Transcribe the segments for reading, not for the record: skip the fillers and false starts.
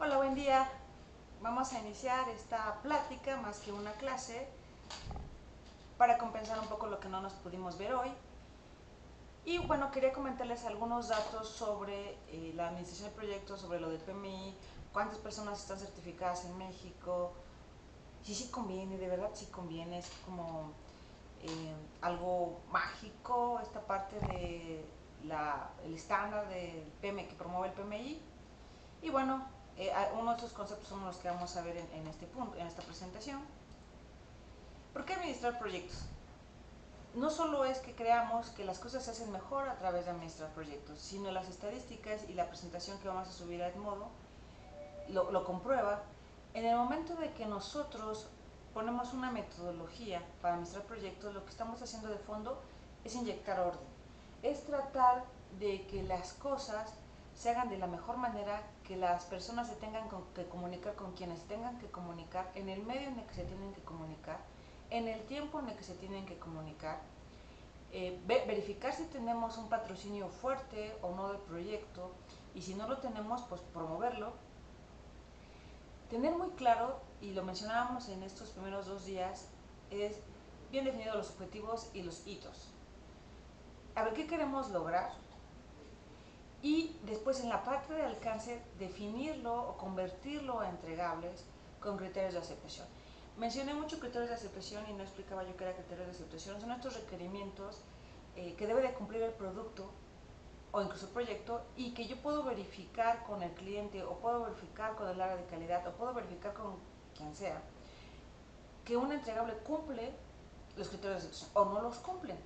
Hola, buen día. Vamos a iniciar esta plática más que una clase para compensar un poco lo que no nos pudimos ver hoy. Y bueno, quería comentarles algunos datos sobre la administración de proyectos, sobre lo del PMI, cuántas personas están certificadas en México, si sí conviene, de verdad sí conviene, es como algo mágico esta parte de el estándar del PMI que promueve el PMI. Y bueno, uno de estos conceptos son los que vamos a ver en este punto, en esta presentación. ¿Por qué administrar proyectos? No solo es que creamos que las cosas se hacen mejor a través de administrar proyectos, sino las estadísticas y la presentación que vamos a subir a Edmodo lo comprueba. En el momento de que nosotros ponemos una metodología para administrar proyectos, lo que estamos haciendo de fondo es inyectar orden, es tratar de que las cosas se hagan de la mejor manera, que las personas se tengan que comunicar con quienes tengan que comunicar, en el medio en el que se tienen que comunicar, en el tiempo en el que se tienen que comunicar, verificar si tenemos un patrocinio fuerte o no del proyecto, y si no lo tenemos, pues promoverlo. Tener muy claro, y lo mencionábamos en estos primeros 2 días, es bien definidos los objetivos y los hitos. A ver qué queremos lograr, y después en la parte de alcance definirlo o convertirlo a entregables con criterios de aceptación. Mencioné mucho criterios de aceptación y no explicaba yo qué era criterios de aceptación. Son estos requerimientos que debe de cumplir el producto o incluso el proyecto, y que yo puedo verificar con el cliente, o puedo verificar con el área de calidad, o puedo verificar con quien sea, que un entregable cumple los criterios de aceptación o no los cumplen.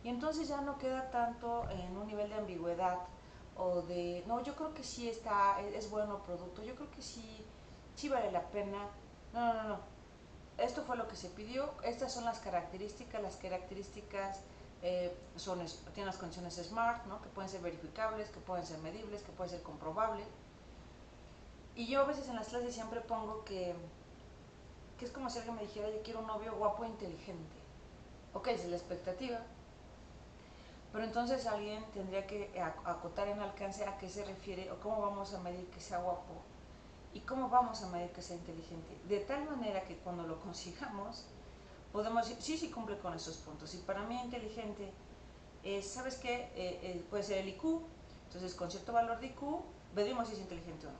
Y entonces ya no queda tanto en un nivel de ambigüedad o de, no, yo creo que sí es bueno el producto, yo creo que sí vale la pena. No, no, no, no. Esto fue lo que se pidió, estas son las características tienen las condiciones SMART, ¿no? Que pueden ser verificables, que pueden ser medibles, que pueden ser comprobables. Y yo a veces en las clases siempre pongo que es como si alguien me dijera, yo quiero un novio guapo e inteligente. Ok, esa es la expectativa, pero entonces alguien tendría que acotar en alcance a qué se refiere o cómo vamos a medir que sea guapo y cómo vamos a medir que sea inteligente, de tal manera que cuando lo consigamos podemos decir, sí cumple con esos puntos. Y para mí inteligente es, ¿sabes qué? Puede ser el IQ, entonces con cierto valor de IQ medimos si es inteligente o no.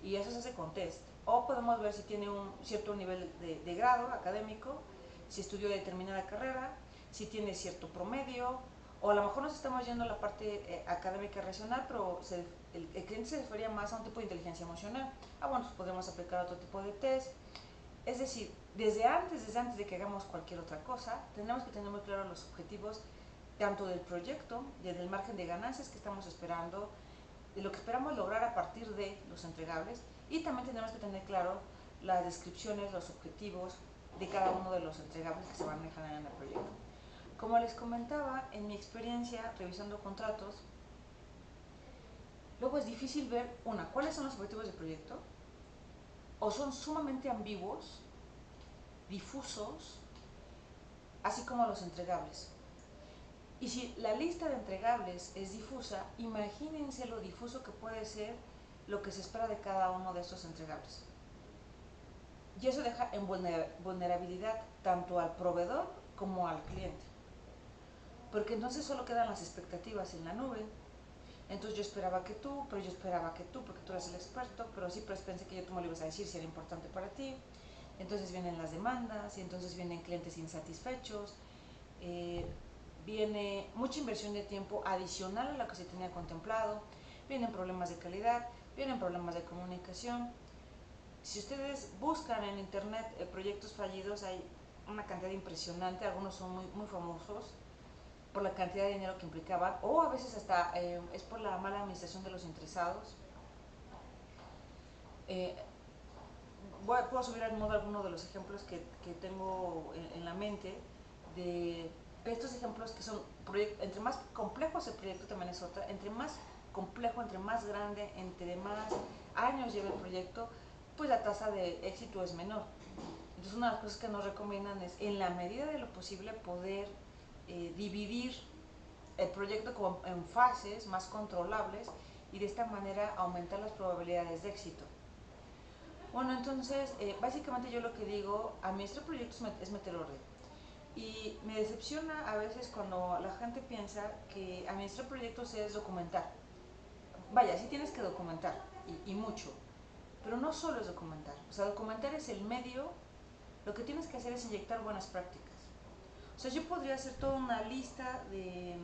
Y eso se hace con test. O podemos ver si tiene un cierto nivel de grado académico, si estudió determinada carrera, si tiene cierto promedio, o a lo mejor nos estamos yendo a la parte académica racional, pero el cliente se refería más a un tipo de inteligencia emocional. Bueno, pues podemos aplicar otro tipo de test. Es decir, desde antes de que hagamos cualquier otra cosa, tenemos que tener muy claros los objetivos, tanto del proyecto, del margen de ganancias que estamos esperando, de lo que esperamos lograr a partir de los entregables, y también tenemos que tener claro las descripciones, los objetivos de cada uno de los entregables que se van a dejar en el proyecto. Como les comentaba, en mi experiencia revisando contratos, luego es difícil ver, cuáles son los objetivos del proyecto, o son sumamente ambiguos, difusos, así como los entregables. Y si la lista de entregables es difusa, imagínense lo difuso que puede ser lo que se espera de cada uno de estos entregables. Y eso deja en vulnerabilidad tanto al proveedor como al cliente. Porque entonces solo quedan las expectativas en la nube. Entonces yo esperaba que tú, pero yo esperaba que tú, porque tú eres el experto, pero sí, pero pensé que tú me lo ibas a decir si era importante para ti. Entonces vienen las demandas, y entonces vienen clientes insatisfechos, viene mucha inversión de tiempo adicional a lo que se tenía contemplado, vienen problemas de calidad, vienen problemas de comunicación. Si ustedes buscan en internet proyectos fallidos, hay una cantidad impresionante, algunos son muy famosos por la cantidad de dinero que implicaban, o a veces hasta es por la mala administración de los interesados. Eh, Puedo subir al modo alguno de los ejemplos que tengo en la mente de estos ejemplos que son, entre más complejo es el proyecto también es otra, entre más complejo, entre más grande, entre más años lleva el proyecto, pues la tasa de éxito es menor. Entonces una de las cosas que nos recomiendan es, en la medida de lo posible, poder dividir el proyecto como en fases más controlables, y de esta manera aumentar las probabilidades de éxito. Bueno, entonces, básicamente yo lo que digo, administrar proyectos es meter orden. Y me decepciona a veces cuando la gente piensa que administrar proyectos es documentar. Vaya, sí tienes que documentar, y mucho, pero no solo es documentar. O sea, documentar es el medio, lo que tienes que hacer es inyectar buenas prácticas. O sea, yo podría hacer toda una lista de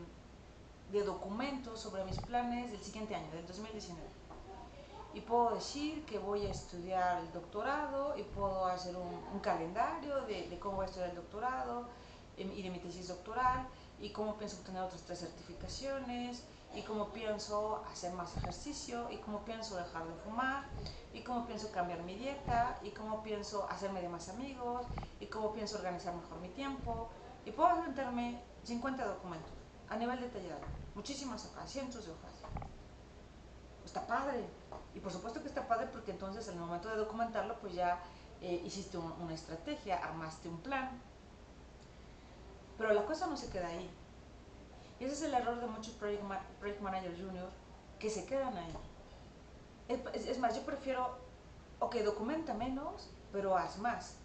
documentos sobre mis planes del siguiente año, del 2019. Y puedo decir que voy a estudiar el doctorado y puedo hacer un calendario de cómo voy a estudiar el doctorado y de mi tesis doctoral y cómo pienso obtener otras 3 certificaciones y cómo pienso hacer más ejercicio y cómo pienso dejar de fumar y cómo pienso cambiar mi dieta y cómo pienso hacerme de más amigos y cómo pienso organizar mejor mi tiempo y puedo meterme 50 documentos a nivel detallado, muchísimas hojas, cientos de hojas. Está padre. Y por supuesto que está padre porque entonces en el momento de documentarlo pues ya hiciste una estrategia, armaste un plan. Pero la cosa no se queda ahí. Y ese es el error de muchos project managers junior que se quedan ahí. Es más, yo prefiero, ok, documenta menos, pero haz más.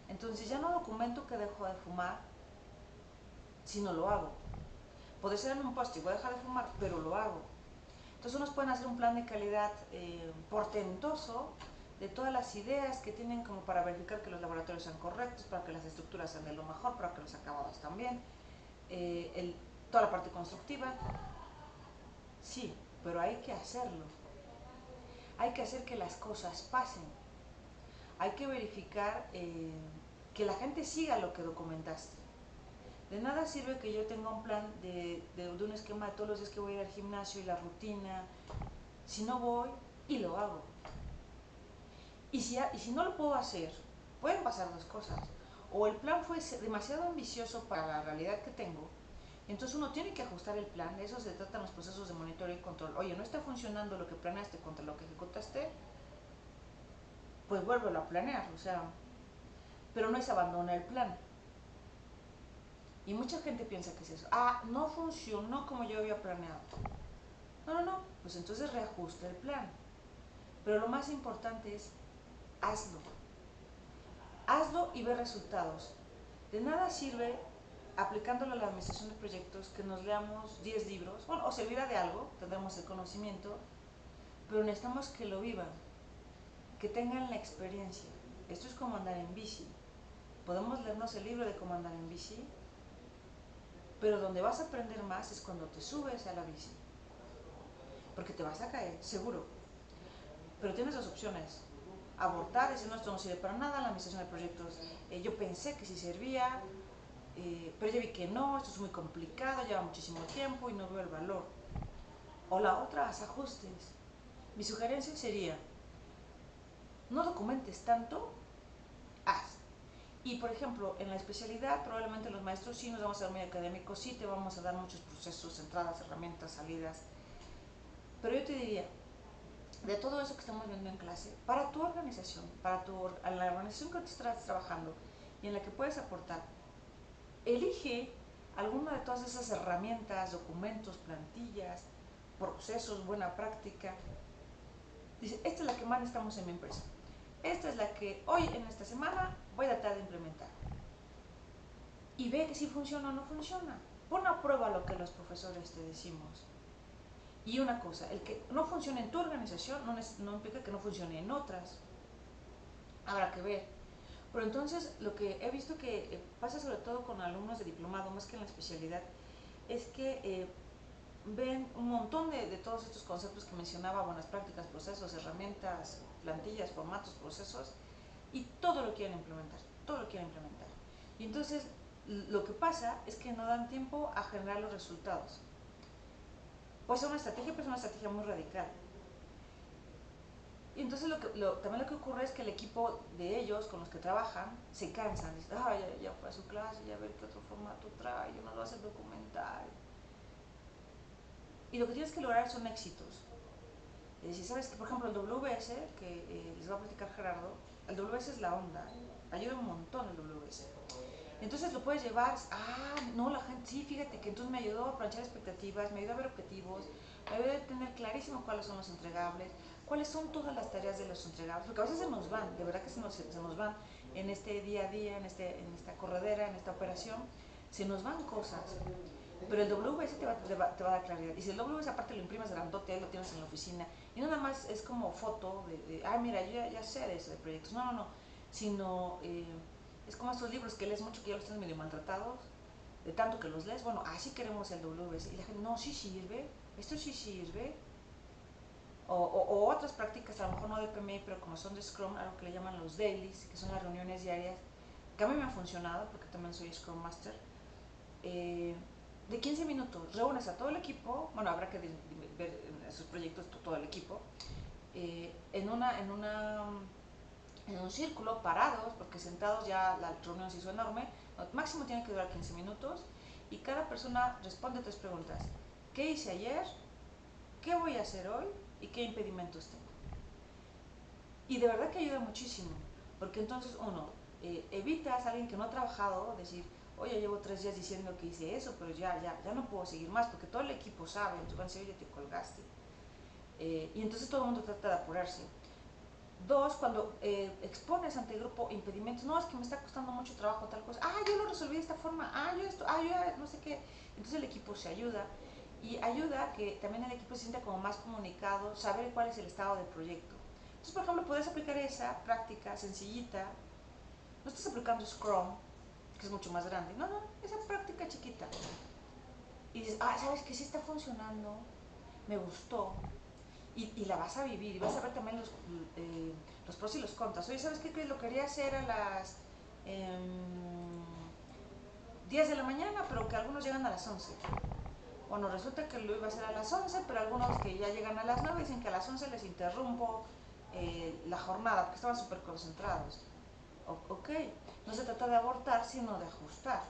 Entonces ya no documento que dejo de fumar, sino lo hago. Puede ser en un post y voy a dejar de fumar, pero lo hago. Entonces unos pueden hacer un plan de calidad portentoso de todas las ideas que tienen como para verificar que los laboratorios sean correctos, para que las estructuras sean de lo mejor, para que los acabados también, toda la parte constructiva. Sí, pero hay que hacerlo. Hay que hacer que las cosas pasen. Hay que verificar que la gente siga lo que documentaste. De nada sirve que yo tenga un plan de un esquema de todos los días que voy a ir al gimnasio y la rutina, si no voy y lo hago. Y si no lo puedo hacer, pueden pasar dos cosas. O el plan fue demasiado ambicioso para la realidad que tengo, entonces uno tiene que ajustar el plan. De eso se tratan los procesos de monitoreo y control. Oye, no está funcionando lo que planeaste contra lo que ejecutaste, pues vuélvelo a planear, o sea, pero no es abandonar el plan. Y mucha gente piensa que es eso. Ah, no funcionó como yo había planeado. No, pues entonces reajusta el plan. Pero lo más importante es hazlo. Hazlo y ve resultados. De nada sirve, aplicándolo a la administración de proyectos, que nos leamos 10 libros. Bueno, o servirá de algo, tendremos el conocimiento, pero necesitamos que lo vivan, que tengan la experiencia. Esto es como andar en bici. Podemos leernos el libro de cómo andar en bici, pero donde vas a aprender más es cuando te subes a la bici. Porque te vas a caer, seguro. Pero tienes dos opciones. Abortar, decir, no, esto no sirve para nada, la administración de proyectos, yo pensé que sí servía, pero ya vi que no, esto es muy complicado, lleva muchísimo tiempo y no veo el valor. O la otra, haz ajustes. Mi sugerencia sería, no documentes tanto, haz. Y por ejemplo, en la especialidad probablemente los maestros sí nos vamos a dar muy académicos, sí te vamos a dar muchos procesos, entradas, herramientas, salidas. Pero yo te diría, de todo eso que estamos viendo en clase, para tu organización, a la organización que te estás trabajando y en la que puedes aportar, elige alguna de todas esas herramientas, documentos, plantillas, procesos, buena práctica. Dice, esta es la que más necesitamos en mi empresa. Esta es la que hoy, en esta semana, voy a tratar de implementar. Y ve que si funciona o no funciona. Pon a prueba lo que los profesores te decimos. Y una cosa, el que no funcione en tu organización no implica que no funcione en otras. Habrá que ver. Pero entonces lo que he visto que pasa sobre todo con alumnos de diplomado, más que en la especialidad, es que ven un montón de todos estos conceptos que mencionaba, buenas prácticas, procesos, herramientas, plantillas, formatos, procesos, y todo lo quieren implementar, todo lo quieren implementar. Y entonces lo que pasa es que no dan tiempo a generar los resultados. Puede ser una estrategia, pero es una estrategia muy radical. Y entonces también lo que ocurre es que el equipo de ellos con los que trabajan se cansan, dicen, ah, ya fue a su clase, ya ver qué otro formato trae, yo no lo hace documentar. Y lo que tienes que lograr son éxitos. Es decir, sabes que por ejemplo el WS, que les va a platicar Gerardo, el WS es la onda, ayuda un montón el WS. Entonces lo puedes llevar, no, la gente, sí, fíjate que entonces me ayudó a planchar expectativas, me ayudó a ver objetivos, me ayudó a tener clarísimo cuáles son los entregables, cuáles son todas las tareas de los entregables, porque a veces se nos van, de verdad que se nos van en este día a día, en esta corredera, en esta operación, se nos van cosas. Pero el WS te va a dar claridad. Y si el WS aparte lo imprimes grandote, lo tienes en la oficina, y no nada más es como foto ay, mira, yo ya sé de eso, de proyectos. No, no, no. Sino, es como estos libros que lees mucho, que ya los tienes medio maltratados, de tanto que los lees. Bueno, así queremos el WS. Y la gente, no, sí sirve, esto sí sirve. O otras prácticas, a lo mejor no de PMI, pero como son de Scrum, algo que le llaman los dailies, que son las reuniones diarias, que a mí me han funcionado, porque también soy Scrum Master. De 15 minutos, reúnes a todo el equipo, bueno, habrá que ver en esos proyectos todo el equipo, en un círculo, parados, porque sentados ya la reunión se hizo enorme, máximo tiene que durar 15 minutos, y cada persona responde 3 preguntas. ¿Qué hice ayer? ¿Qué voy a hacer hoy? ¿Y qué impedimentos tengo? Y de verdad que ayuda muchísimo, porque entonces uno, evitas a alguien que no ha trabajado decir, oye, llevo 3 días diciendo que hice eso, pero ya no puedo seguir más, porque todo el equipo sabe, entonces van a decir, oye, te colgaste. Y entonces todo el mundo trata de apurarse. 2, cuando expones ante el grupo impedimentos, no, es que me está costando mucho trabajo tal cosa, yo lo resolví de esta forma, yo esto, yo no sé qué. Entonces el equipo se ayuda, y ayuda a que también el equipo se sienta como más comunicado, saber cuál es el estado del proyecto. Entonces, por ejemplo, puedes aplicar esa práctica sencillita, no estás aplicando Scrum, que es mucho más grande, no, esa práctica chiquita. Y dices, ¿sabes qué? Sí está funcionando, me gustó, y la vas a vivir, y vas a ver también los pros y los contras. Oye, ¿sabes qué? Lo quería hacer a las 10 de la mañana, pero que algunos llegan a las 11. Bueno, resulta que lo iba a hacer a las 11, pero algunos que ya llegan a las 9 dicen que a las 11 les interrumpo la jornada, porque estaban súper concentrados. Ok, no se trata de abortar, sino de ajustar.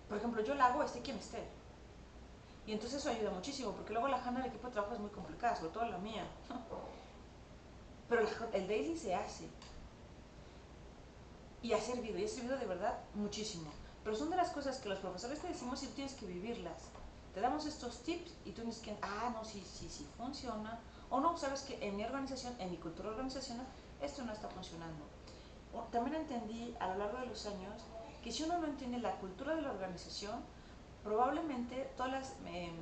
Por ejemplo, yo la hago esté quien esté. Y entonces eso ayuda muchísimo, porque luego la agenda del equipo de trabajo es muy complicada, sobre todo la mía. Pero el daily se hace. Y ha servido de verdad muchísimo. Pero son de las cosas que los profesores te decimos y tú tienes que vivirlas. Te damos estos tips y tú tienes que, no, sí funciona. O no, sabes que en mi organización, en mi cultura organizacional, esto no está funcionando. También entendí a lo largo de los años que si uno no entiende la cultura de la organización, probablemente todas las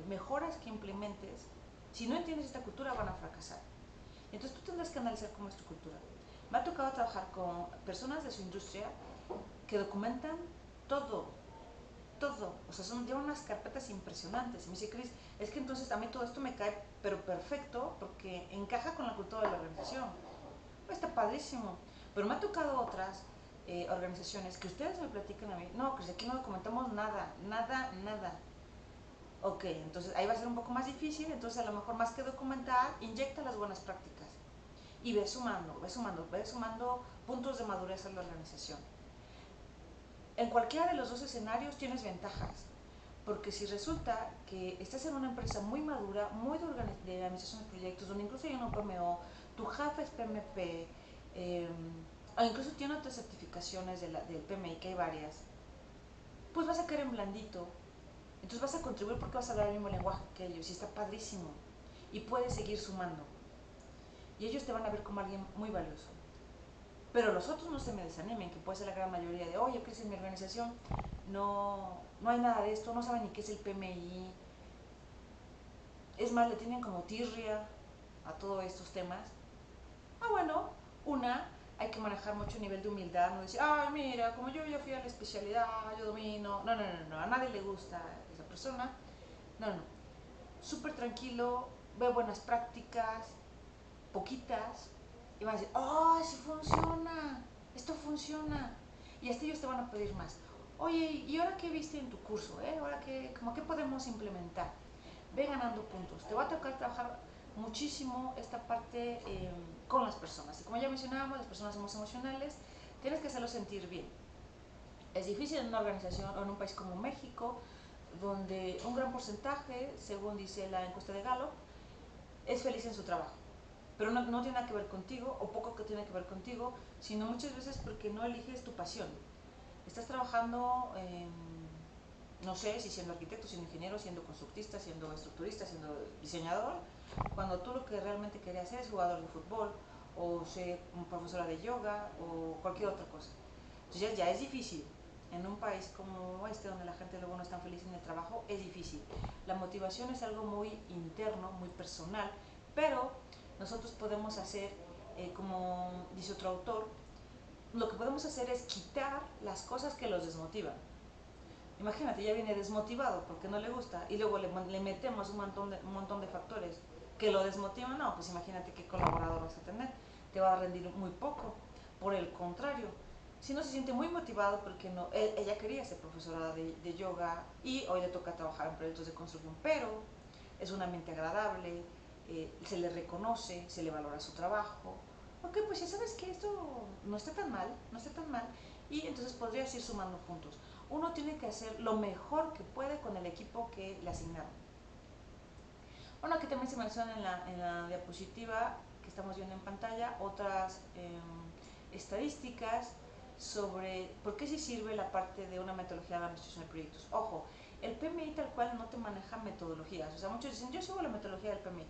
mejoras que implementes, si no entiendes esta cultura, van a fracasar. Entonces tú tendrás que analizar cómo es tu cultura. Me ha tocado trabajar con personas de su industria que documentan todo, todo. O sea, llevan unas carpetas impresionantes. Y me dice, Cris, es que entonces a mí todo esto me cae, pero perfecto, porque encaja con la cultura de la organización. Está padrísimo. Pero me ha tocado otras organizaciones que ustedes me platican a mí, no, Cris, aquí no documentamos nada, nada, nada. Ok, entonces ahí va a ser un poco más difícil, entonces a lo mejor más que documentar, inyecta las buenas prácticas. Y ve sumando puntos de madurez en la organización. En cualquiera de los dos escenarios tienes ventajas, porque si resulta que estás en una empresa muy madura, muy de organización de proyectos, donde incluso hay un PMO, tu jefe es PMP, o incluso tiene otras certificaciones del PMI, que hay varias, pues vas a caer en blandito. Entonces vas a contribuir porque vas a hablar el mismo lenguaje que ellos, y está padrísimo. Y puedes seguir sumando. Y ellos te van a ver como alguien muy valioso. Pero los otros no se me desanimen, que puede ser la gran mayoría de, oye, Cris, en mi organización no hay nada de esto, no saben ni qué es el PMI. Es más, le tienen como tirria a todos estos temas. Bueno, hay que manejar mucho nivel de humildad, no decir, mira, como yo ya fui a la especialidad, yo domino. No, a nadie le gusta esa persona. No. Súper tranquilo, ve buenas prácticas, poquitas, y van a decir, sí funciona, esto funciona. Y hasta ellos te van a pedir más. Oye, ¿y ahora qué viste en tu curso? ¿Ahora qué podemos implementar? Ve ganando puntos. Te va a tocar trabajar muchísimo esta parte con las personas. Y como ya mencionábamos, las personas somos emocionales, tienes que hacerlo sentir bien. Es difícil en una organización o en un país como México, donde un gran porcentaje, según dice la encuesta de Gallup, es feliz en su trabajo. Pero no tiene nada que ver contigo, o poco que tiene que ver contigo, sino muchas veces porque no eliges tu pasión. Estás trabajando, no sé, si siendo arquitecto, siendo ingeniero, siendo constructista, siendo estructurista, siendo diseñador, cuando tú lo que realmente querías ser es jugador de fútbol o ser profesora de yoga o cualquier otra cosa. Entonces ya es difícil. En un país como este, donde la gente luego no es tan feliz en el trabajo, es difícil. La motivación es algo muy interno, muy personal, pero nosotros podemos hacer, como dice otro autor, lo que podemos hacer es quitar las cosas que los desmotivan. Imagínate, ya viene desmotivado porque no le gusta y luego le metemos un montón de factores que lo desmotivan. No, pues imagínate qué colaborador vas a tener. Te va a rendir muy poco. Por el contrario, si no se siente muy motivado porque no, ella quería ser profesora de yoga y hoy le toca trabajar en proyectos de construcción, pero es un ambiente agradable, se le reconoce, se le valora su trabajo. Ok, pues ya sabes que esto no está tan mal, no está tan mal, y entonces podrías ir sumando puntos. Uno tiene que hacer lo mejor que puede con el equipo que le asignaron. Bueno, aquí también se menciona en la diapositiva que estamos viendo en pantalla otras estadísticas sobre por qué sí sirve la parte de una metodología de administración de proyectos. Ojo, el PMI tal cual no te maneja metodologías. O sea, muchos dicen, yo sigo la metodología del PMI.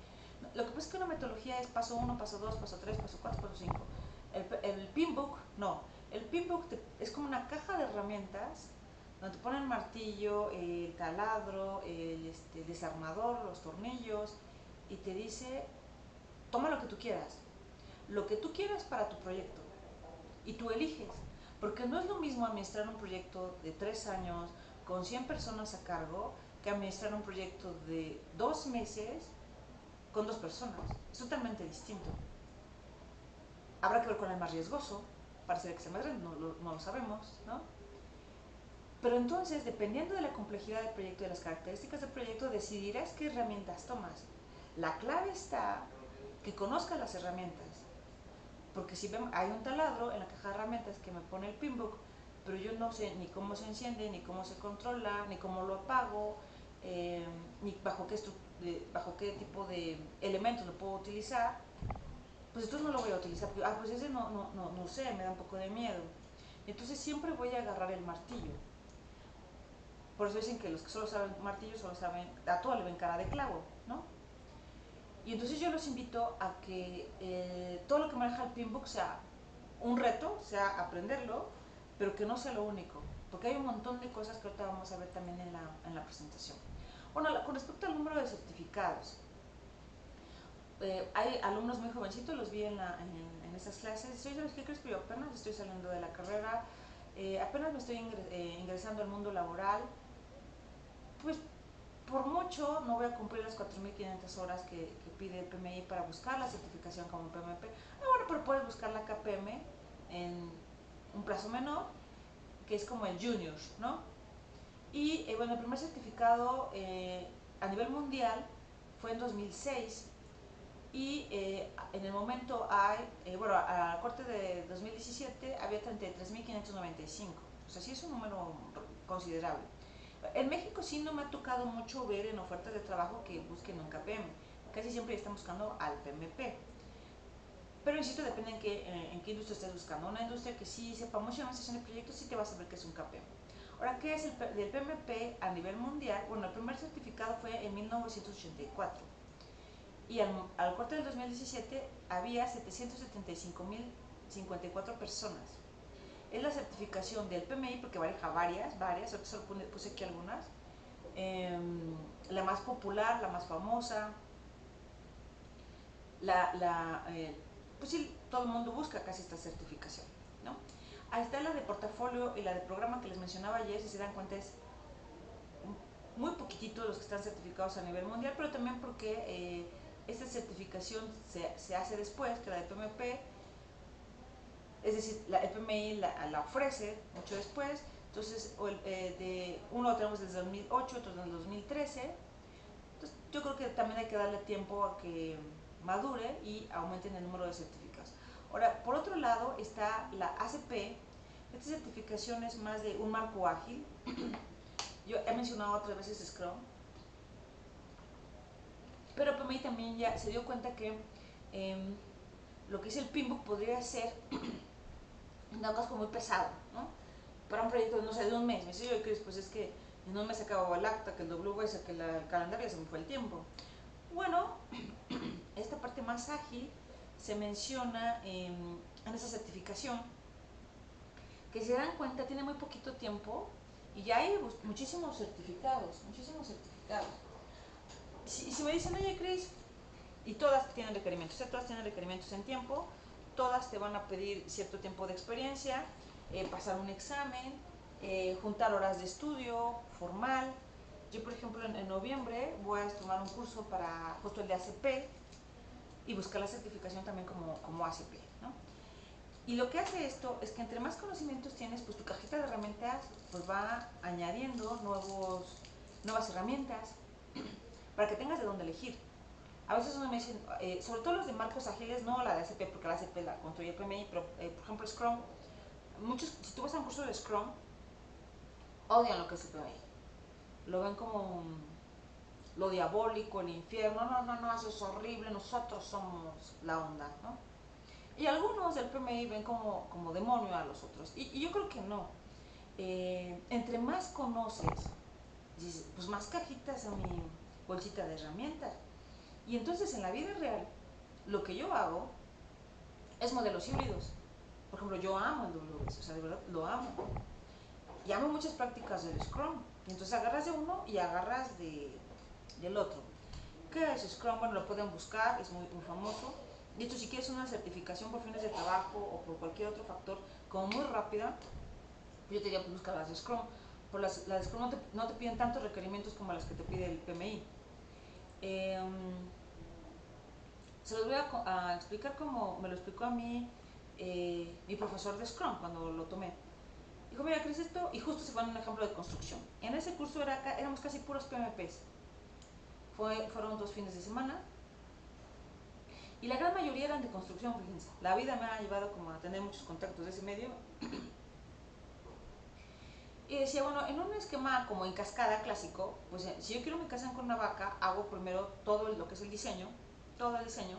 Lo que pasa es que una metodología es paso 1, paso 2, paso 3, paso 4, paso 5. El Pinbook, no. El Pinbook es como una caja de herramientas donde te ponen el martillo, el taladro, el desarmador, los tornillos, y te dice, toma lo que tú quieras para tu proyecto, y tú eliges, porque no es lo mismo administrar un proyecto de 3 años con 100 personas a cargo que administrar un proyecto de 2 meses con 2 personas. Es totalmente distinto. Habrá que ver cuál es más riesgoso, parece que sea más grande, no lo sabemos, ¿no? Pero entonces, dependiendo de la complejidad del proyecto y de las características del proyecto, decidirás qué herramientas tomas. La clave está que conozcas las herramientas. Porque si hay un taladro en la caja de herramientas que me pone el Pinbook, pero yo no sé ni cómo se enciende, ni cómo se controla, ni cómo lo apago, ni bajo qué tipo de elementos lo puedo utilizar, pues entonces no lo voy a utilizar. Porque, pues ese no sé, me da un poco de miedo. Entonces siempre voy a agarrar el martillo. Por eso dicen que los que solo saben martillo, solo saben, a todo le ven cara de clavo, ¿no? Y entonces yo los invito a que todo lo que maneja el Pinbook sea un reto, sea aprenderlo, pero que no sea lo único, porque hay un montón de cosas que ahorita vamos a ver también en la presentación. Bueno, con respecto al número de certificados, hay alumnos muy jovencitos, los vi en esas clases. Soy de los que crees, pero yo apenas estoy saliendo de la carrera, apenas me estoy ingresando al mundo laboral. Pues por mucho no voy a cumplir las 4.500 horas que pide el PMI para buscar la certificación como PMP. Bueno, pero puedes buscar la KPM en un plazo menor, que es como el junior, ¿no? Y bueno, el primer certificado a nivel mundial fue en 2006 y en el momento hay, bueno, a la corte de 2017 había 33.595, o sea, sí es un número considerable. En México sí no me ha tocado mucho ver en ofertas de trabajo que busquen un KPM, casi siempre están buscando al PMP. Pero insisto, depende en qué industria estés buscando. Una industria que sí sepa mucho de administración de proyectos, sí te vas a ver que es un KPM. Ahora, ¿qué es el del PMP a nivel mundial? Bueno, el primer certificado fue en 1984 y al corte del 2017 había 775.054 personas. Es la certificación del PMI porque maneja varias, ahorita solo puse aquí algunas. La más popular, la más famosa, pues sí, todo el mundo busca casi esta certificación, ¿no? Ahí está la de portafolio y la de programa que les mencionaba ayer, si se dan cuenta es muy poquitito los que están certificados a nivel mundial, pero también porque esta certificación se hace después que la de PMP, es decir, el PMI la ofrece mucho después, entonces uno lo tenemos desde 2008, otro desde el 2013, entonces yo creo que también hay que darle tiempo a que madure y aumenten el número de certificados. Ahora, por otro lado está la ACP. Esta certificación es más de un marco ágil. Yo he mencionado otras veces Scrum, pero PMI también ya se dio cuenta que lo que es el Pinbook podría ser un casco muy pesado, ¿no? Para un proyecto, no sé, de un mes. Me dice yo, pues es que en un mes acabó el acta, que el WS, que el calendario, se me fue el tiempo. Bueno, esta parte más ágil se menciona en esa certificación, que se dan cuenta tiene muy poquito tiempo y ya hay muchísimos certificados, muchísimos certificados. Si me dicen, oye Cris, y todas tienen requerimientos, todas tienen requerimientos en tiempo, todas te van a pedir cierto tiempo de experiencia, pasar un examen, juntar horas de estudio formal. Yo, por ejemplo, en noviembre voy a tomar un curso para justo el de ACP y buscar la certificación también como ACP, ¿no? Y lo que hace esto es que entre más conocimientos tienes, pues tu cajita de herramientas pues va añadiendo nuevas herramientas para que tengas de dónde elegir. A veces uno me dice, sobre todo los de marcos ágiles, no la de ACP, porque la ACP la construye el PMI, pero por ejemplo Scrum, si tú vas a un curso de Scrum, odian lo que es el PMI. Lo ven como lo diabólico, el infierno, no, eso es horrible, nosotros somos la onda, ¿no? Y algunos del PMI ven como demonio a los otros. Y yo creo que no. Entre más conoces, pues más cajitas en mi bolsita de herramientas. Y entonces en la vida real, lo que yo hago es modelos híbridos. Por ejemplo, yo amo el WS, o sea, de verdad lo amo. Y amo muchas prácticas del Scrum. Y entonces agarras de uno y agarras del otro. ¿Qué es Scrum? Bueno, lo pueden buscar, es muy famoso. De hecho, si quieres una certificación por fines de trabajo o por cualquier otro factor, como muy rápida, yo te diría, pues busca las de Scrum. Por las de Scrum no te piden tantos requerimientos como las que te pide el PMI. Se los voy a explicar como me lo explicó a mí mi profesor de Scrum cuando lo tomé. Dijo, mira, ¿qué es esto? Y justo se fue en un ejemplo de construcción. En ese curso éramos casi puros PMPs. Fueron 2 fines de semana. Y la gran mayoría eran de construcción, fíjense. La vida me ha llevado como a tener muchos contactos de ese medio. Y decía, bueno, en un esquema como en cascada clásico, pues si yo quiero mi casa en Cuernavaca, hago primero todo lo que es el diseño, todo el diseño,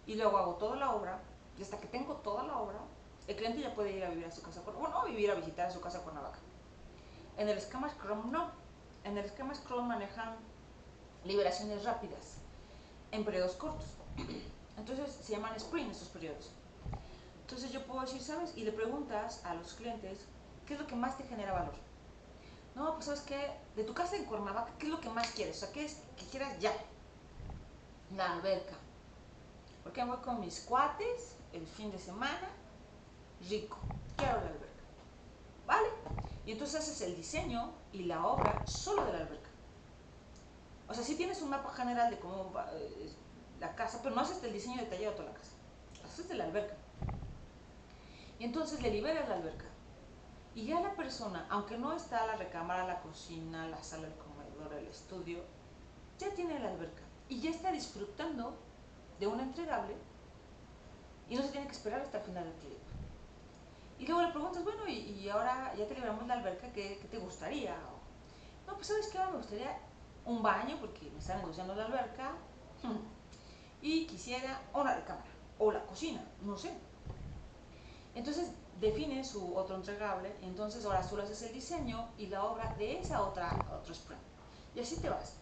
y luego hago toda la obra, y hasta que tengo toda la obra, el cliente ya puede ir a vivir a su casa, bueno, a vivir a visitar a su casa Cuernavaca. En el esquema Scrum no. En el esquema Scrum manejan liberaciones rápidas, en periodos cortos. Entonces se llaman sprint estos periodos. Entonces yo puedo decir, ¿sabes? Y le preguntas a los clientes, ¿qué es lo que más te genera valor? No, pues ¿sabes qué? De tu casa en Cuernavaca, ¿qué es lo que más quieres? O sea, ¿qué es que quieras ya? La alberca. Porque voy con mis cuates el fin de semana, rico, quiero la alberca. ¿Vale? Y entonces haces el diseño y la obra solo de la alberca. O sea, sí tienes un mapa general de cómo va la casa, pero no haces el diseño detallado de toda la casa. Haces de la alberca. Y entonces le liberas la alberca. Y ya la persona, aunque no está la recámara, la cocina, la sala, el comedor, el estudio, ya tiene la alberca. Y ya está disfrutando de un entregable y no se tiene que esperar hasta el final del proyecto. Y luego le preguntas, bueno, y ahora ya te liberamos la alberca, ¿qué te gustaría? No, pues ¿sabes qué? Ahora me gustaría un baño porque me están negociando la alberca y quisiera una recámara o la cocina, no sé. Entonces define su otro entregable y entonces ahora tú le haces el diseño y la obra de esa otro sprint. Y así te vas.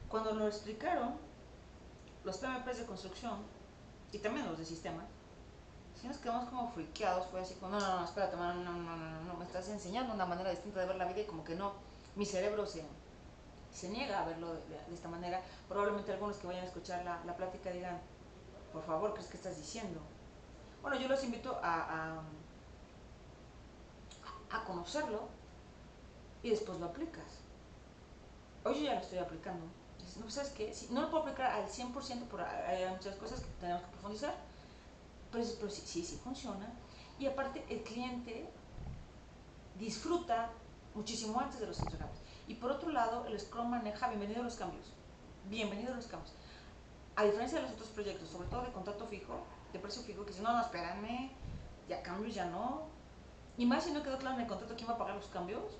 Cuando nos explicaron los PMPs de construcción y también los de sistema, si nos quedamos como friqueados, fue así como, no, espérate, no, me estás enseñando una manera distinta de ver la vida y como que no, mi cerebro se niega a verlo de esta manera. Probablemente algunos que vayan a escuchar la plática digan, por favor, ¿qué es que estás diciendo? Bueno, yo los invito a conocerlo y después lo aplicas. Hoy yo ya lo estoy aplicando. No, ¿sabes qué? Si, no lo puedo aplicar al 100%, hay muchas cosas que tenemos que profundizar, pero sí funciona. Y aparte el cliente disfruta muchísimo antes de los entregables. Y por otro lado, el Scrum maneja bienvenidos los cambios. Bienvenidos los cambios. A diferencia de los otros proyectos, sobre todo de contrato fijo, de precio fijo, que dicen, no, espérame, ya cambios, ya no. Y más si no quedó claro en el contrato quién va a pagar los cambios,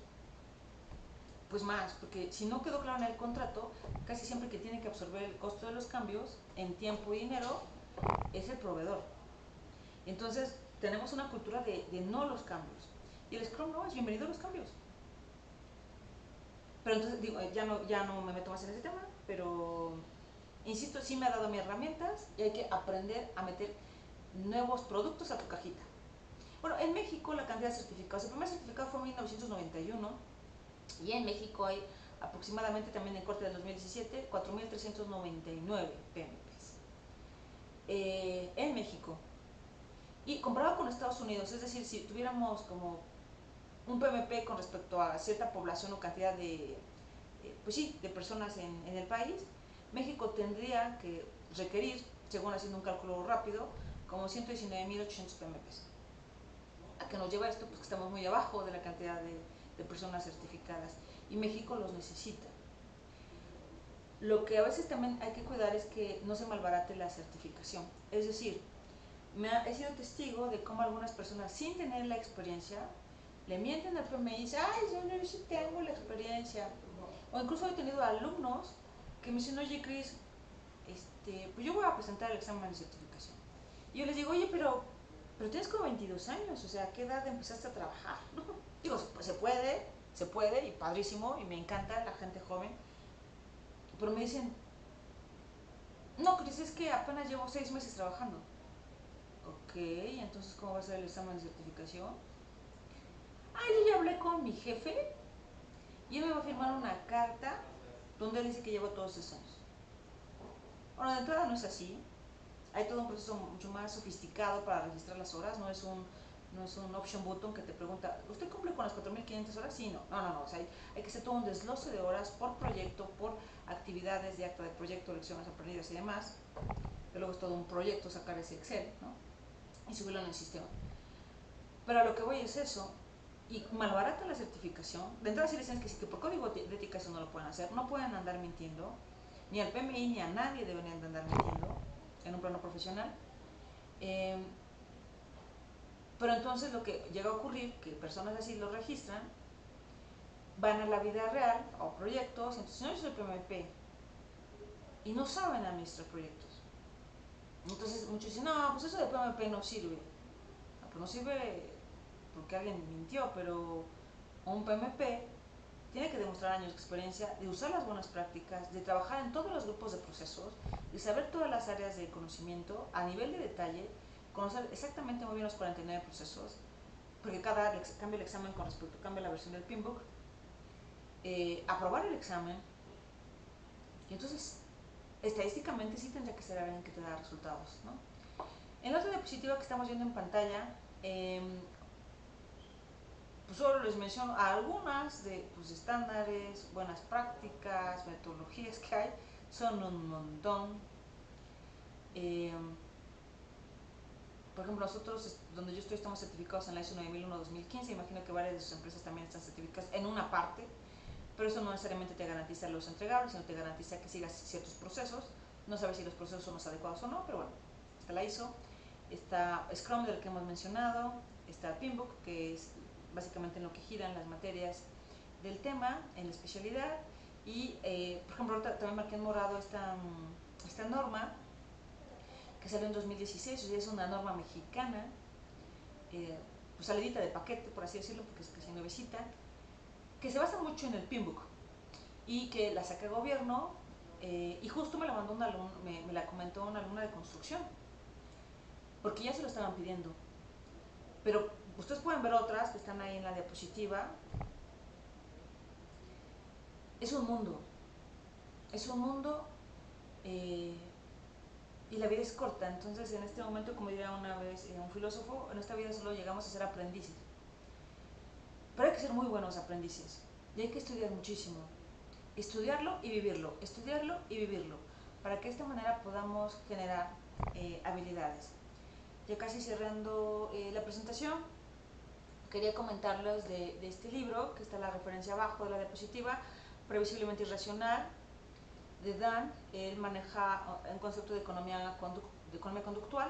pues más, porque si no quedó claro en el contrato, casi siempre que tiene que absorber el costo de los cambios en tiempo y dinero es el proveedor. Entonces, tenemos una cultura de no los cambios. Y el Scrum no es bienvenido a los cambios. Pero entonces, digo, ya no me meto más en ese tema, pero Insisto, sí me ha dado mis herramientas y hay que aprender a meter nuevos productos a tu cajita. Bueno, en México la cantidad de certificados, el primer certificado fue en 1991 y en México hay aproximadamente también en corte del 2017 4.399 PMPs en México. Y comparado con Estados Unidos, es decir, si tuviéramos como un PMP con respecto a cierta población o cantidad de, pues sí, de personas en el país, México tendría que requerir, según haciendo un cálculo rápido, como 119.800 PMPs. ¿A qué nos lleva esto? Pues que estamos muy abajo de la cantidad de personas certificadas y México los necesita. Lo que a veces también hay que cuidar es que no se malbarate la certificación. Es decir, he sido testigo de cómo algunas personas sin tener la experiencia le mienten al PMI y dicen, ay, yo sí tengo la experiencia. O incluso he tenido alumnos que me dicen, oye Cris, pues yo voy a presentar el examen de certificación. Y yo les digo, oye, pero tienes como 22 años, o sea, ¿a qué edad empezaste a trabajar? ¿No? Digo, pues se puede, y padrísimo, y me encanta la gente joven. Pero me dicen, no, Cris, es que apenas llevo 6 meses trabajando. Ok, entonces, ¿cómo va a ser el examen de certificación? Ah, yo ya hablé con mi jefe y él me va a firmar una carta donde él dice que llevo todos esos años. Bueno, de entrada no es así. Hay todo un proceso mucho más sofisticado para registrar las horas, no es un option button que te pregunta, ¿usted cumple con las 4.500 horas? Sí, no, o sea, hay que hacer todo un desglose de horas por proyecto, por actividades de acta de proyecto, lecciones aprendidas y demás, que luego es todo un proyecto sacar ese Excel, ¿no? Y subirlo en el sistema. Pero a lo que voy es eso, y malbarata la certificación. De entrada sí dicen que por código de ética eso no lo pueden hacer, no pueden andar mintiendo, ni al PMI ni a nadie deberían de andar mintiendo en un plano profesional. Pero entonces lo que llega a ocurrir, que personas así lo registran, van a la vida real o proyectos, entonces no, yo soy PMP y no saben administrar proyectos. Entonces muchos dicen, no, pues eso de PMP no sirve. No, pues no sirve porque alguien mintió, pero un PMP tiene que demostrar años de experiencia, de usar las buenas prácticas, de trabajar en todos los grupos de procesos, de saber todas las áreas de conocimiento a nivel de detalle, conocer exactamente muy bien los 49 procesos, porque cada cambia el examen con respecto, cambia la versión del pinbook, aprobar el examen, y entonces estadísticamente sí tendría que ser alguien que te da resultados, ¿no? En la otra diapositiva que estamos viendo en pantalla, pues solo les menciono algunas de pues, estándares, buenas prácticas, metodologías que hay, son un montón. Por ejemplo, nosotros, donde yo estoy, estamos certificados en la ISO 9001-2015, imagino que varias de sus empresas también están certificadas en una parte, pero eso no necesariamente te garantiza los entregables, sino te garantiza que sigas ciertos procesos. No sabes si los procesos son los adecuados o no, pero bueno, está la ISO, está Scrum del que hemos mencionado, está Pinbook, que es básicamente en lo que giran las materias del tema, en la especialidad, y por ejemplo, ahorita también marqué en morado esta norma que salió en 2016, o sea, es una norma mexicana, pues salidita de paquete, por así decirlo, porque es casi nuevecita, que se basa mucho en el Pinbook y que la saca el gobierno, y justo me la mandó una alumna, me la comentó una alumna de construcción, porque ya se lo estaban pidiendo. Pero ustedes pueden ver otras que están ahí en la diapositiva. Es un mundo, eh, y la vida es corta. Entonces, en este momento, como diría una vez un filósofo, en esta vida solo llegamos a ser aprendices. Pero hay que ser muy buenos aprendices y hay que estudiar muchísimo. Estudiarlo y vivirlo, estudiarlo y vivirlo, para que de esta manera podamos generar habilidades. Ya casi cerrando la presentación, quería comentarles de este libro, que está la referencia abajo de la diapositiva, Previsiblemente Irracional, de Dan. Él maneja un concepto de economía conductual,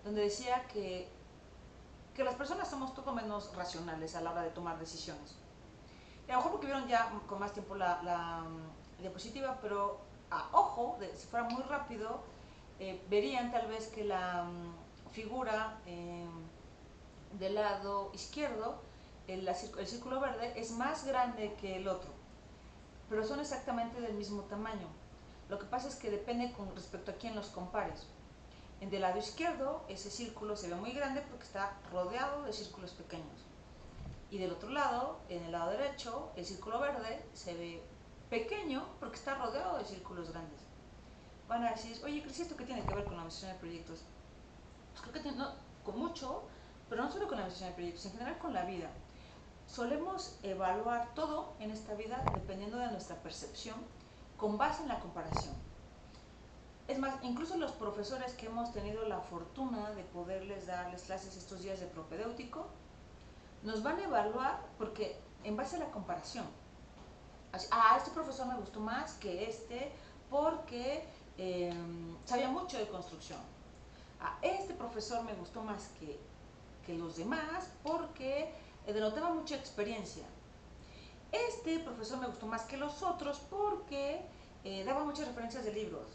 donde decía que las personas somos todo menos racionales a la hora de tomar decisiones. Y a lo mejor porque vieron ya con más tiempo la diapositiva, pero a ojo, si fuera muy rápido, verían tal vez que la figura del lado izquierdo, el círculo verde, es más grande que el otro, pero son exactamente del mismo tamaño. Lo que pasa es que depende con respecto a quién los compares. En del lado izquierdo, ese círculo se ve muy grande porque está rodeado de círculos pequeños. Y del otro lado, en el lado derecho, el círculo verde se ve pequeño porque está rodeado de círculos grandes. Van a decir, oye, Cris, ¿esto qué tiene que ver con la administración de proyectos? Pues creo que tiene, no, con mucho, pero no solo con la administración de proyectos, en general con la vida. Solemos evaluar todo en esta vida dependiendo de nuestra percepción, con base en la comparación. Es más, incluso los profesores que hemos tenido la fortuna de poderles darles clases estos días de propedéutico, nos van a evaluar porque en base a la comparación. Así, este profesor me gustó más que este porque sabía mucho de construcción. Este profesor me gustó más que los demás porque denotaba mucha experiencia. Este profesor me gustó más que los otros porque daba muchas referencias de libros.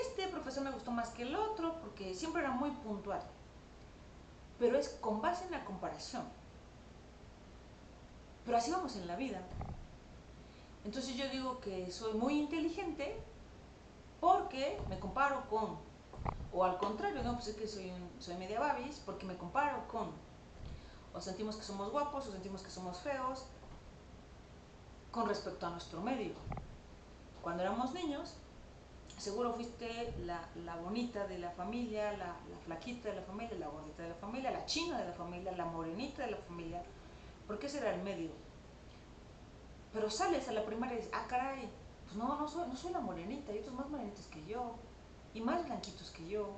Este profesor me gustó más que el otro porque siempre era muy puntual. Pero es con base en la comparación. Pero así vamos en la vida. Entonces yo digo que soy muy inteligente porque me comparo con, o al contrario, no, pues es que soy media babis porque me comparo con, o sentimos que somos guapos, o sentimos que somos feos, con respecto a nuestro medio. Cuando éramos niños, seguro fuiste la bonita de la familia, la flaquita de la familia, la gordita de la familia, la china de la familia, la morenita de la familia, porque ese era el medio. Pero sales a la primaria y dices, caray, pues no soy la morenita, hay otros más morenitos que yo, y más blanquitos que yo.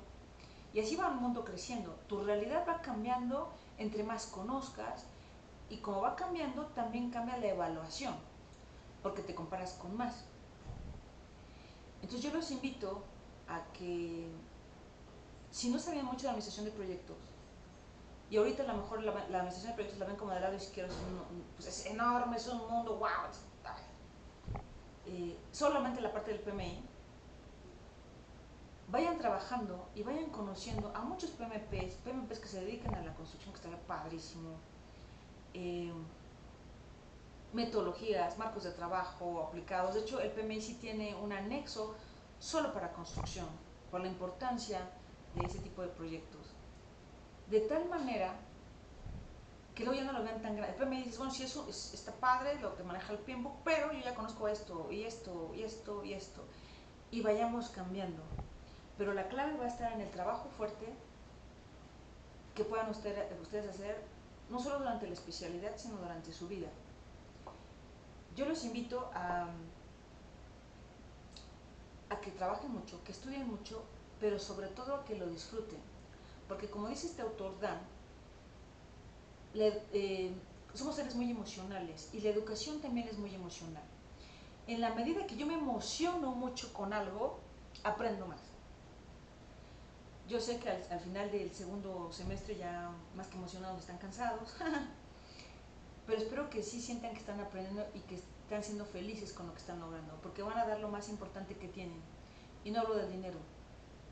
Y así va el mundo creciendo. Tu realidad va cambiando entre más conozcas, y como va cambiando, también cambia la evaluación, porque te comparas con más. Entonces yo los invito a que, si no sabían mucho de administración de proyectos, y ahorita a lo mejor la administración de proyectos la ven como del lado izquierdo, pues es enorme, es un mundo, wow, solamente la parte del PMI, vayan trabajando y vayan conociendo a muchos PMPs que se dedican a la construcción, que está padrísimo, metodologías, marcos de trabajo aplicados. De hecho, el PMI sí tiene un anexo solo para construcción, por la importancia de ese tipo de proyectos. De tal manera que luego ya no lo vean tan grande. El PMI dices, bueno, sí, eso está padre, lo que maneja el PMBOK, pero yo ya conozco esto, y esto, y esto, y esto. Y vayamos cambiando. Pero la clave va a estar en el trabajo fuerte que puedan ustedes hacer, no solo durante la especialidad, sino durante su vida. Yo los invito a que trabajen mucho, que estudien mucho, pero sobre todo a que lo disfruten. Porque como dice este autor, Dan, somos seres muy emocionales y la educación también es muy emocional. En la medida que yo me emociono mucho con algo, aprendo más. Yo sé que al final del segundo semestre ya más que emocionados están cansados, pero espero que sí sientan que están aprendiendo y que están siendo felices con lo que están logrando, porque van a dar lo más importante que tienen. Y no hablo del dinero,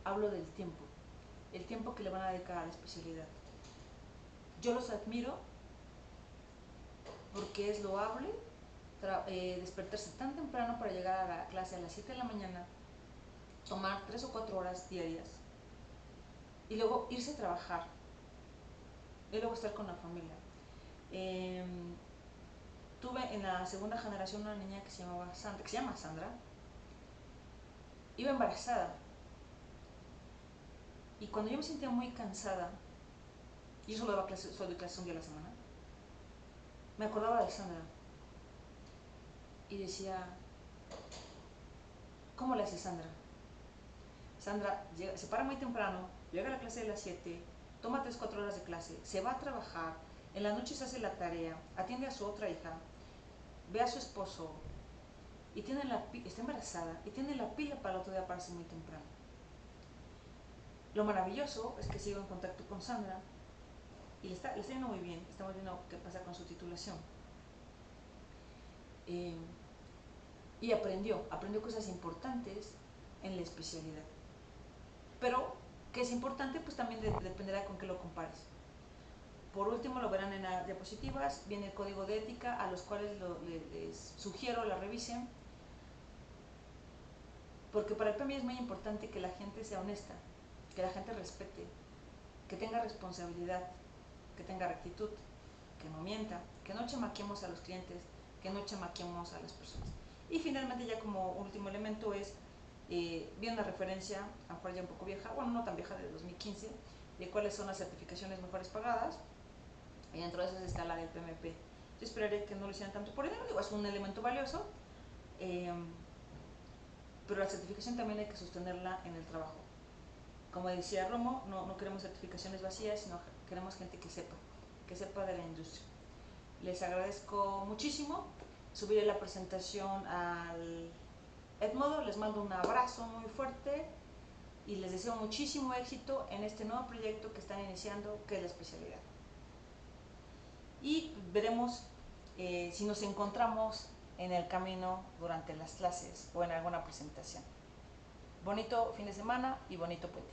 hablo del tiempo, el tiempo que le van a dedicar a la especialidad. Yo los admiro porque es loable despertarse tan temprano para llegar a la clase a las 7 de la mañana, tomar 3 o 4 horas diarias y luego irse a trabajar y luego estar con la familia. Tuve en la segunda generación una niña que se llama Sandra, iba embarazada, y cuando yo me sentía muy cansada, y yo solo doy clases un día a la semana, me acordaba de Sandra y decía, ¿cómo le hace Sandra? Sandra se para muy temprano, llega a la clase de las 7, toma 3 o 4 horas de clase, se va a trabajar, en la noche se hace la tarea, atiende a su otra hija, ve a su esposo, y está embarazada y tiene la pila para el otro día pararse muy temprano. Lo maravilloso es que sigo en contacto con Sandra y le está yendo muy bien, estamos viendo qué pasa con su titulación. Y aprendió cosas importantes en la especialidad. Pero que es importante, pues también dependerá con qué lo compares. Por último, lo verán en las diapositivas, viene el código de ética, a los cuales les sugiero la revisen. porque para el PMI es muy importante que la gente sea honesta, que la gente respete, que tenga responsabilidad, que tenga rectitud, que no mienta, que no chamaquemos a los clientes, que no chamaquemos a las personas. Y finalmente, ya como último elemento, es vi una referencia, a lo mejor ya un poco vieja, bueno, no tan vieja, de 2015, de cuáles son las certificaciones mejores pagadas, y dentro de esas está la del PMP. Yo esperaría que no lo hicieran tanto por dinero, digo, es un elemento valioso, pero la certificación también hay que sostenerla en el trabajo. Como decía Romo, no queremos certificaciones vacías, sino queremos gente que sepa de la industria. Les agradezco muchísimo, subiré la presentación al Edmodo, les mando un abrazo muy fuerte y les deseo muchísimo éxito en este nuevo proyecto que están iniciando, que es la especialidad. Y veremos si nos encontramos en el camino durante las clases o en alguna presentación. Bonito fin de semana y bonito puente.